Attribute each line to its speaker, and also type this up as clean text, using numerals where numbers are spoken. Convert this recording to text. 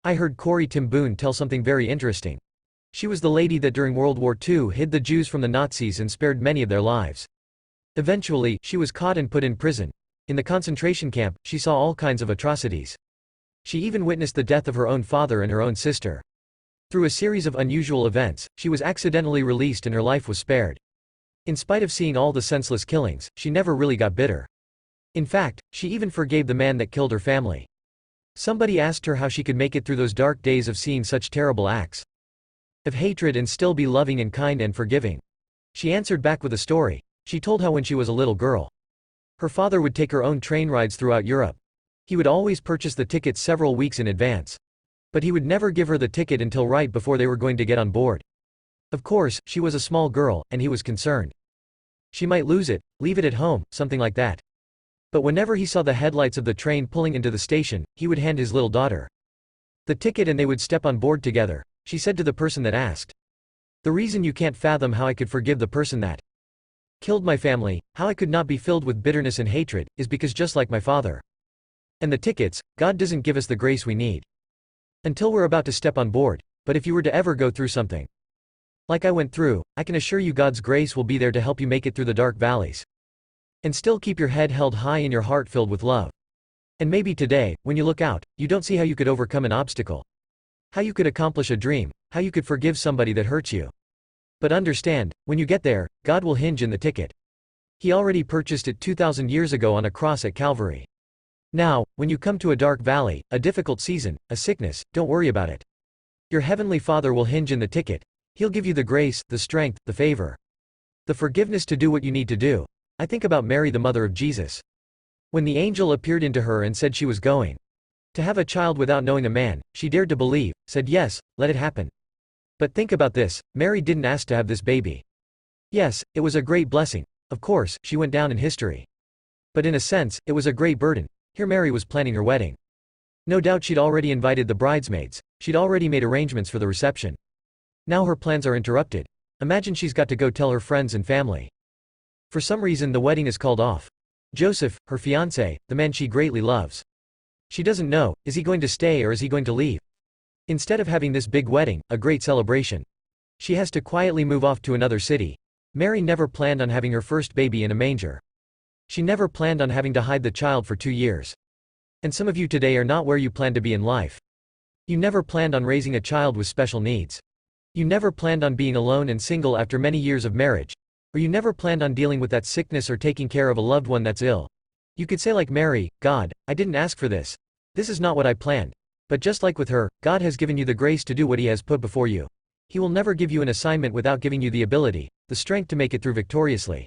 Speaker 1: I heard Corrie ten Boom tell something very interesting. She was the lady that during World War II hid the Jews from the Nazis and spared many of their lives. Eventually, she was caught and put in prison. In the concentration camp, she saw all kinds of atrocities. She even witnessed the death of her own father and her own sister. Through a series of unusual events, she was accidentally released and her life was spared. In spite of seeing all the senseless killings, she never really got bitter. In fact, she even forgave the man that killed her family. Somebody asked her how she could make it through those dark days of seeing such terrible acts of hatred and still be loving and kind and forgiving. She answered back with a story. She told how when she was a little girl, her father would take her own train rides throughout Europe. He would always purchase the tickets several weeks in advance. But he would never give her the ticket until right before they were going to get on board. Of course, she was a small girl, and he was concerned. She might lose it, leave it at home, something like that. But whenever he saw the headlights of the train pulling into the station, he would hand his little daughter the ticket and they would step on board together. She said to the person that asked, "The reason you can't fathom how I could forgive the person that killed my family, how I could not be filled with bitterness and hatred, is because just like my father and the tickets, God doesn't give us the grace we need until we're about to step on board. But if you were to ever go through something like I went through, I can assure you God's grace will be there to help you make it through the dark valleys. And still keep your head held high and your heart filled with love. And maybe today, when you look out, you don't see how you could overcome an obstacle, how you could accomplish a dream, how you could forgive somebody that hurts you. But understand, when you get there, God will hinge in the ticket. He already purchased it 2,000 years ago on a cross at Calvary. Now, when you come to a dark valley, a difficult season, a sickness, don't worry about it. Your heavenly Father will hinge in the ticket. He'll give you the grace, the strength, the favor, the forgiveness to do what you need to do. I think about Mary, the mother of Jesus. When the angel appeared into her and said she was going to have a child without knowing a man, she dared to believe, said yes, let it happen. But think about this, Mary didn't ask to have this baby. Yes, it was a great blessing. Of course, she went down in history. But in a sense, it was a great burden. Here Mary was planning her wedding. No doubt she'd already invited the bridesmaids. She'd already made arrangements for the reception. Now her plans are interrupted. Imagine she's got to go tell her friends and family. For some reason the wedding is called off. Joseph, her fiancé, the man she greatly loves. She doesn't know, is he going to stay or is he going to leave? Instead of having this big wedding, a great celebration, she has to quietly move off to another city. Mary never planned on having her first baby in a manger. She never planned on having to hide the child for 2 years. And some of you today are not where you planned to be in life. You never planned on raising a child with special needs. You never planned on being alone and single after many years of marriage. Or you never planned on dealing with that sickness or taking care of a loved one that's ill. You could say like Mary, God, I didn't ask for this. This is not what I planned. But just like with her, God has given you the grace to do what He has put before you. He will never give you an assignment without giving you the ability, the strength to make it through victoriously.